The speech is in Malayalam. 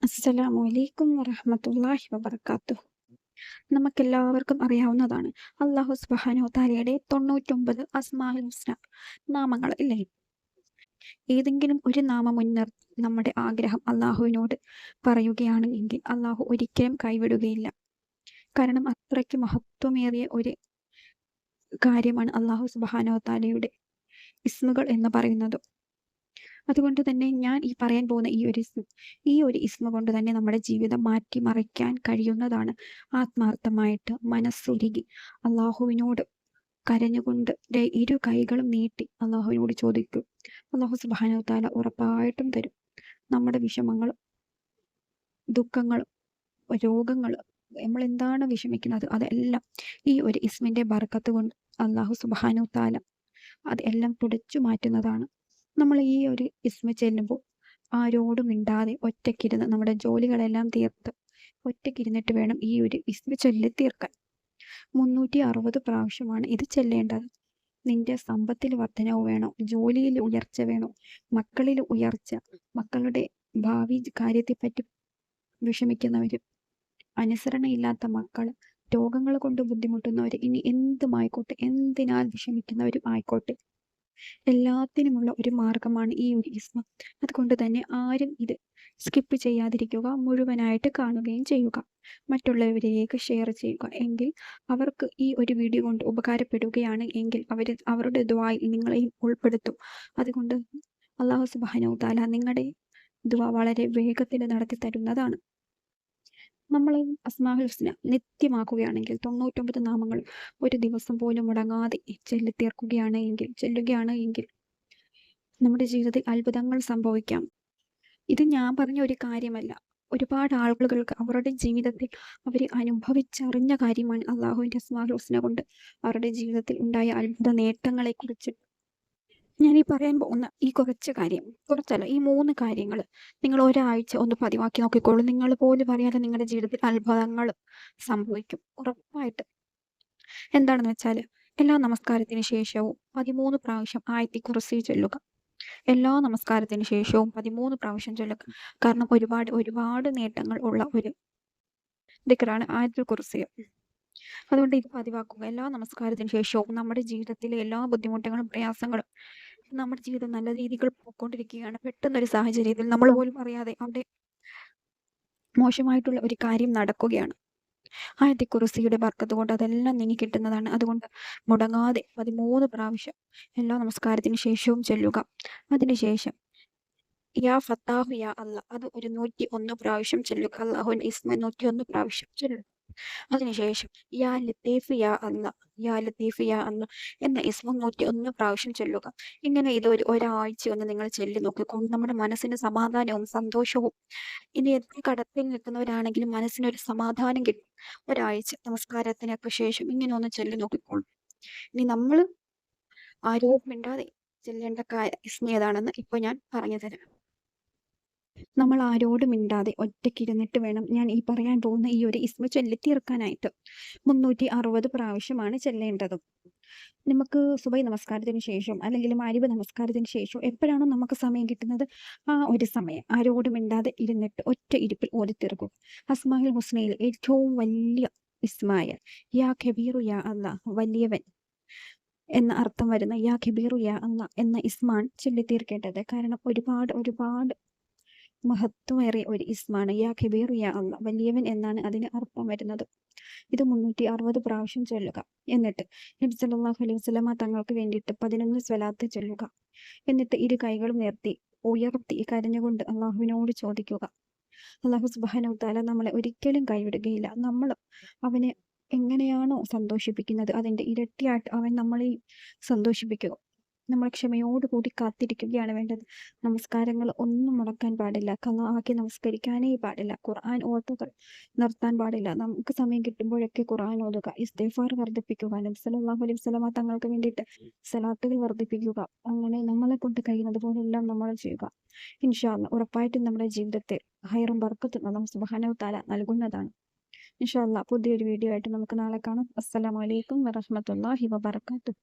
അസ്സലാമു അലൈക്കും വറഹ്മത്തുള്ളാഹി വബറകാതുഹു. നമുക്കെല്ലാവർക്കും അറിയാവുന്നതാണ് അല്ലാഹു സുബ്ഹാനഹു വ തആലയുടെ 99 അസ്മാഉൽ ഹുസ്ന നാമങ്ങൾ ഇല്ലേ? ഏതെങ്കിലും ഒരു നാമം മുൻനിർത്തി നമ്മുടെ ആഗ്രഹം അല്ലാഹുവിനോട് പറയുകയാണ് എങ്കിൽ അല്ലാഹു ഒരിക്കലും കൈവിടുകയില്ല. കാരണം അത്രയ്ക്ക് മഹത്വമേറിയ ഒരു കാര്യമാണ് അല്ലാഹു സുബ്ഹാനഹു വ തആലയുടെ ഇസ്മുകൾ എന്ന് പറയുന്നത്. അതുകൊണ്ട് തന്നെ ഞാൻ ഈ പറയാൻ പോകുന്ന ഈ ഒരു ഇസ്മ കൊണ്ട് തന്നെ നമ്മുടെ ജീവിതം മാറ്റിമറിക്കാൻ കഴിയുന്നതാണ്. ആത്മാർത്ഥമായിട്ട് മനസ്സുരുകി അള്ളാഹുവിനോട് കരഞ്ഞുകൊണ്ട് ഇരു കൈകളും നീട്ടി അള്ളാഹുവിനോട് ചോദിക്കും. അള്ളാഹു സുബ്ഹാനഹു വ തആല ഉറപ്പായിട്ടും തരും. നമ്മുടെ വിഷമങ്ങളും ദുഃഖങ്ങളും രോഗങ്ങളും നമ്മൾ എന്താണ് വിഷമിക്കുന്നത് അതെല്ലാം ഈ ഒരു ഇസ്മിന്റെ ബർക്കത്ത് കൊണ്ട് അള്ളാഹു സുബ്ഹാനഹു വ തആല അതെല്ലാം തുടച്ചു മാറ്റുന്നതാണ്. നമ്മൾ ഈ ഒരു ഇസ്മ ചെല്ലുമ്പോൾ ആരോടും മിണ്ടാതെ ഒറ്റയ്ക്കിരുന്ന് നമ്മുടെ ജോലികളെല്ലാം തീർത്ത് ഒറ്റയ്ക്കിരുന്നിട്ട് വേണം ഈ ഒരു ഇസ്മ ചൊല്ലി തീർക്കാൻ. 360 പ്രാവശ്യമാണ് ഇത് ചെല്ലേണ്ടത്. നിന്റെ സമ്പത്തിൽ വർധനവ് വേണോ, ജോലിയിൽ ഉയർച്ച വേണോ, മക്കളിൽ ഉയർച്ച, മക്കളുടെ ഭാവി കാര്യത്തെപ്പറ്റി വിഷമിക്കുന്നവര്, അനുസരണയില്ലാത്ത മക്കൾ, രോഗങ്ങൾ കൊണ്ട് ബുദ്ധിമുട്ടുന്നവർ, ഇനി എന്തുമായിക്കോട്ടെ, എന്തിനാൽ വിഷമിക്കുന്നവരും ആയിക്കോട്ടെ, എല്ലാത്തിനുമുള്ള ഒരു മാർഗമാണ് ഈ ഒരു ഇസ്മ. അതുകൊണ്ട് തന്നെ ആരും ഇത് സ്കിപ്പ് ചെയ്യാതിരിക്കുക, മുഴുവനായിട്ട് കാണുകയും ചെയ്യുക, മറ്റുള്ളവരിലേക്ക് ഷെയർ ചെയ്യുക. എങ്കിൽ അവർക്ക് ഈ ഒരു വീഡിയോ കൊണ്ട് ഉപകാരപ്പെടുകയാണ് എങ്കിൽ അവരുടെ ദുആയിൽ നിങ്ങളെയും ഉൾപ്പെടുത്തും. അതുകൊണ്ട് അല്ലാഹു സുബ്ഹാനഹു വ തആല നിങ്ങളുടെ ദുആ വളരെ വേഗത്തിൽ നടത്തി തരുന്നതാണ്. നമ്മൾ അസ്മാഉൽ ഹുസ്ന നിത്യമാക്കുകയാണെങ്കിൽ 99 നാമങ്ങൾ ഒരു ദിവസം പോലും മുടങ്ങാതെ ചെല്ലുകയാണ് എങ്കിൽ നമ്മുടെ ജീവിതത്തിൽ അത്ഭുതങ്ങൾ സംഭവിക്കാം. ഇത് ഞാൻ പറഞ്ഞ ഒരു കാര്യമല്ല. ഒരുപാട് ആളുകൾക്ക് അവരുടെ ജീവിതത്തിൽ അവർ അനുഭവിച്ചറിഞ്ഞ കാര്യമാണ്. അള്ളാഹുവിൻ്റെ അസ്മാഉൽ ഹുസ്ന കൊണ്ട് അവരുടെ ജീവിതത്തിൽ ഉണ്ടായ അത്ഭുത നേട്ടങ്ങളെക്കുറിച്ച് ഞാൻ ഈ പറയാൻ പോകുന്ന ഈ കുറച്ചല്ല, ഈ 3 കാര്യങ്ങൾ നിങ്ങൾ ഒരാഴ്ച ഒന്ന് പതിവാക്കി നോക്കിക്കോളൂ. നിങ്ങൾ പോലും അറിയാതെ നിങ്ങളുടെ ജീവിതത്തിൽ അത്ഭുതങ്ങൾ സംഭവിക്കും ഉറപ്പായിട്ട്. എന്താണെന്ന് വെച്ചാൽ എല്ലാ നമസ്കാരത്തിന് ശേഷവും 13 പ്രാവശ്യം ആയത്തുൽ കുർസി ചൊല്ലുക. എല്ലാ നമസ്കാരത്തിന് ശേഷവും 13 പ്രാവശ്യം ചൊല്ലുക. കാരണം ഒരുപാട് നേട്ടങ്ങൾ ഉള്ള ഒരു ദിക്റാണ് ആയത്തുൽ കുർസി. അതുകൊണ്ട് ഇത് പതിവാക്കുക. എല്ലാ നമസ്കാരത്തിന് ശേഷവും നമ്മുടെ ജീവിതത്തിലെ എല്ലാ ബുദ്ധിമുട്ടുകളും പ്രയാസങ്ങളും നമ്മുടെ ജീവിതം നല്ല രീതികൾ പോയിക്കൊണ്ടിരിക്കുകയാണ്. പെട്ടെന്നൊരു സാഹചര്യത്തിൽ നമ്മൾ പോലും അറിയാതെ അവിടെ മോശമായിട്ടുള്ള ഒരു കാര്യം നടക്കുകയാണ്. ആയത്തുൽ കുർസിയുടെ ബർക്കത്ത് കൊണ്ട് അതെല്ലാം നീങ്ങി കിട്ടുന്നതാണ്. അതുകൊണ്ട് മുടങ്ങാതെ 13 പ്രാവശ്യം എല്ലാ നമസ്കാരത്തിന് ശേഷവും ചൊല്ലുക. അതിനുശേഷം യാ ഫത്താഹു യാ അല്ലാ അത് ഒരു 101 പ്രാവശ്യം ചൊല്ലുക. അല്ലാഹുവിന്റെ ഇസ്മ 101 പ്രാവശ്യം ചൊല്ലുക. അതിനുശേഷം യാ ലത്തീഫ് യാ അല്ലാ എന്ന ഇസ്മ 101 പ്രാവശ്യം ചൊല്ലുക. ഇങ്ങനെ ഇത് ഒരാഴ്ച ഒന്ന് നിങ്ങൾ ചൊല്ലി നോക്കിക്കോളൂ. നമ്മുടെ മനസ്സിന് സമാധാനവും സന്തോഷവും, ഇനി എത്ര കടത്തിൽ നിൽക്കുന്നവരാണെങ്കിലും മനസ്സിനൊരു സമാധാനം കിട്ടും. ഒരാഴ്ച നമസ്കാരത്തിനൊക്കെ ശേഷം ഇങ്ങനെ ഒന്ന് ചൊല്ലി നോക്കിക്കോളൂ. ഇനി നമ്മൾ ആരോടും മിണ്ടാതെ ചെല്ലേണ്ട ഇസ്മ ഏതാണെന്ന് ഇപ്പോൾ ഞാൻ പറഞ്ഞു തരാം. നമ്മൾ ആരോടും മിണ്ടാതെ ഒറ്റയ്ക്കിരുന്നിട്ട് വേണം ഞാൻ ഈ പറയാൻ പോകുന്ന ഈ ഒരു ഇസ്മ ചൊല്ലി തീർക്കാനായിട്ട്. 360 പ്രാവശ്യമാണ് ചെല്ലേണ്ടത്. നമുക്ക് സുബഹി നമസ്കാരത്തിന് ശേഷം അല്ലെങ്കിൽ മഗ്‌രിബ് നമസ്കാരത്തിന് ശേഷം എപ്പോഴാണോ നമുക്ക് സമയം കിട്ടുന്നത് ആ ഒരു സമയം ആരോടും മിണ്ടാതെ ഇരുന്നിട്ട് ഒറ്റ ഇരിപ്പിൽ ഓതി തീർക്കും. അസ്മാഉൽ ഹുസ്നയിൽ ഏറ്റവും വലിയ ഇസ്മായ യാ കബീറു യാ അല്ലാ, വലിയവൻ എന്ന അർത്ഥം വരുന്ന യാ കബീറു യാ അല്ലാ എന്ന ഇസ്മാണ് ചൊല്ലി തീർക്കേണ്ടത്. കാരണം ഒരുപാട് മഹത്വമേറിയ ഒരു ഇസ്മാണ് യാ കബീർ യാ അല്ലാ, വലിയവൻ എന്നാണ് അതിന് അർത്ഥം വരുന്നത്. ഇത് 360 പ്രാവശ്യം ചൊല്ലുക. എന്നിട്ട് നബി സല്ലല്ലാഹു അലൈഹി വസല്ലമ തങ്ങൾക്ക് വേണ്ടിയിട്ട് 11 സ്വലാത്ത് ചൊല്ലുക. എന്നിട്ട് ഇരു കൈകളും ഉയർത്തി കരഞ്ഞുകൊണ്ട് അള്ളാഹുവിനോട് ചോദിക്കുക. അല്ലാഹു സുബ്ഹാനഹു വ തആല നമ്മളെ ഒരിക്കലും കൈവിടുകയില്ല. നമ്മൾ അവനെ എങ്ങനെയാണോ സന്തോഷിപ്പിക്കുന്നത് അതിൻ്റെ ഇരട്ടിയായിട്ട് അവൻ നമ്മളെ സന്തോഷിപ്പിക്കുക. നമ്മൾ ക്ഷമയോടുകൂടി കാത്തിരിക്കുകയാണ് വേണ്ടത്. നമസ്കാരങ്ങൾ ഒന്നും മുടക്കാൻ പാടില്ല. ഖളാ നമസ്കരിക്കാനേ പാടില്ല. ഖുർആൻ ഓതുകൾ നിർത്താൻ പാടില്ല. നമുക്ക് സമയം കിട്ടുമ്പോഴൊക്കെ ഖുർആൻ ഓതുക. ഇസ്തിഗ്ഫാർ വർദ്ധിപ്പിക്കുക. നബി സല്ലല്ലാഹു അലൈഹി വസല്ലമ തങ്ങൾക്ക് വേണ്ടിയിട്ട് സ്വലാത്തുകൾ വർദ്ധിപ്പിക്കുക. അങ്ങനെ നമ്മളെ കൊണ്ട് കഴിയുന്നത് പോലെല്ലാം നമ്മൾ ചെയ്യുക. ഇൻഷാ അല്ലാഹ് ഉറപ്പായിട്ടും നമ്മുടെ ജീവിതത്തിൽ ഹൈറും ബർക്കത്തും അല്ലാഹു സുബ്ഹാനഹു വ തആല നൽകുന്നതാണ്. ഇൻഷാ അല്ലാഹ് പുതിയൊരു വീഡിയോ ആയിട്ട് നമുക്ക് നാളെ കാണാം. അസ്സലാമു അലൈക്കും വറഹ്മത്തുള്ളാഹി വബറകാതുഹു.